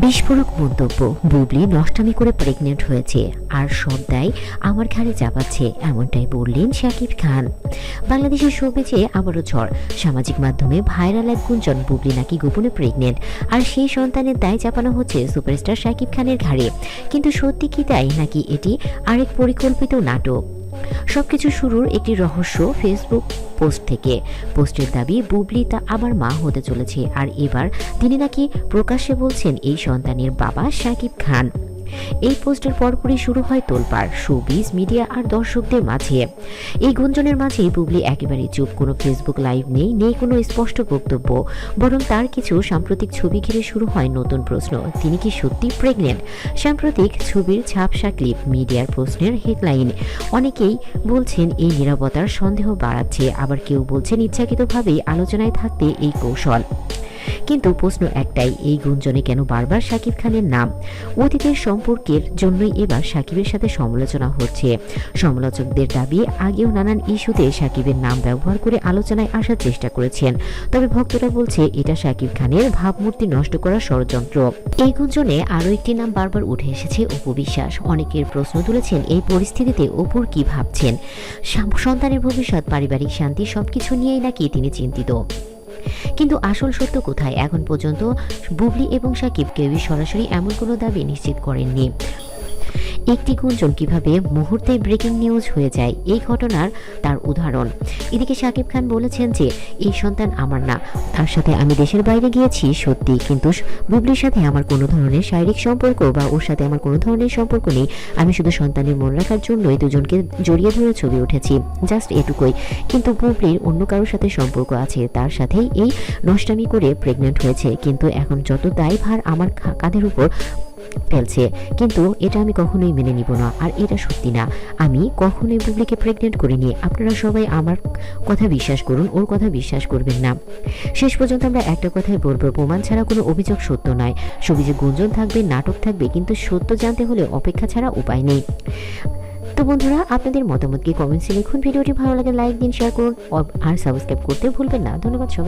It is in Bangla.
বিস্ফোরক মন্তব্য, বুবলি নষ্টামি করে প্রেগনেন্ট হয়েছে আর সব দায় আমার ঘাড়ে চাপাচ্ছে, এমনটাই বললেন শাকিব খান। বাংলাদেশের শোবিজে আবারও ঝড়। সামাজিক মাধ্যমে ভাইরাল এক গুঞ্জন, বুবলি নাকি গোপনে প্রেগনেন্ট আর সেই সন্তানের দায় চাপানো হচ্ছে সুপারস্টার শাকিব খানের ঘাড়ে। কিন্তু সত্যি কি তাই, নাকি এটি আরেক পরিকল্পিত নাটক? সবকিছু শুরুর একটি রহস্য ফেসবুক পোস্ট থেকে। পোস্টের দাবি, বুবলি তা আবার মা হতে চলেছে আর এবার তিনি নাকি প্রকাশ্যে বলছেন এই সন্তানের বাবা শাকিব খান। এই পোস্টের পরপরই শুরু হয় তোলপাড় শোবিজ, মিডিয়া আর দর্শকদের মাঝে। এই গুঞ্জনের মাঝে বুবলি একেবারেই চুপ। কোনো ফেসবুক লাইভ নেই কোনো স্পষ্ট বক্তব্য, বরং তার কিছু সাম্প্রতিক ছবি ঘিরে শুরু হয় নতুন প্রশ্ন। তিনি কি সত্যি প্রেগনেন্ট? সাম্প্রতিক ছবির ঝাপসা ক্লিপ, মিডিয়ার প্রশ্নের হেডলাইন। অনেকেই বলছেন এই নীরবতার সন্দেহ বাড়াচ্ছে, আবার কেউ বলছেন ইচ্ছাকৃতভাবেই আলোচনায় থাকতে এই কৌশল। কিন্তু প্রশ্ন একটাই, এই গুঞ্জনে কেন বারবার শাকিব খানের নাম? অতীতের সম্পর্কের জন্যই এবার শাকিবের সাথে সমালোচনা হচ্ছে। সমালোচকদের দাবি, আগেও নানান ইস্যুতে শাকিবের নাম ব্যবহার করে আলোচনায় আসার চেষ্টা করেছেন, তবে ভক্তরা বলছে এটা শাকিব খানের ভাবমূর্তি নষ্ট করার ষড়যন্ত্র। এই গুঞ্জনে আরও একটি নাম বারবার উঠে এসেছে, অপু বিশ্বাস। অনেকের প্রশ্ন তুলেছেন এই পরিস্থিতিতে অপুর কি ভাবছেন। সন্তানের ভবিষ্যৎ, পারিবারিক শান্তি সবকিছু নিয়েই নাকি তিনি চিন্তিত। কিন্তু আসল সত্য কোথায়? এখন পর্যন্ত বুবলি এবং শাকিব কেউই সরাসরি এমন কোনো দাবি নিশ্চিত করেননি। একটি গুঞ্জন কিভাবে মুহূর্তে ব্রেকিং নিউজ হয়ে যায়, এই ঘটনার তার উদাহরণ। এদিকে শাকিব খান বলেছেন যে এই সন্তান আমার না, তার সাথে আমি দেশের বাইরে গিয়েছি সত্যি, কিন্তু বুবলির সাথে আমার কোনো ধরনের শারীরিক সম্পর্ক বা ওর সাথে আমার কোনো ধরনের সম্পর্ক নেই। আমি শুধু সন্তানের মন রাখার জন্যই দুজনকে জড়িয়ে ধরে ছবি উঠেছি, জাস্ট এটুকুই। কিন্তু বুবলির অন্য কারোর সাথে সম্পর্ক আছে, তার সাথেই এই নষ্টামি করে প্রেগনেন্ট হয়েছে। কিন্তু এখন যত দায়ভার আমার কাঁধের উপর ফেলছে, কিন্তু এটা আমি কখনোই মেনে নিব না, আর এটা সত্যি না। আমি কখনোই বুবলিকে প্রেগনেন্ট করিনি। আপনারা সবাই আমার কথা বিশ্বাস করুন, ওর কথা বিশ্বাস করবেন না। শেষ পর্যন্ত আমরা একটা কথাই বলবো, প্রমাণ ছাড়া কোনো অভিযোগ সত্য নয়। সবিজে গুঞ্জন থাকবে, নাটক থাকবে, কিন্তু সত্য জানতে হলে অপেক্ষা ছাড়া উপায় নেই। তো বন্ধুরা, আপনাদের মতামত কি কমেন্টসে লিখুন। ভিডিওটি ভালো লাগে লাইক দিন, শেয়ার করুন আর সাবস্ক্রাইব করতে ভুলবেন না। ধন্যবাদ সবাই।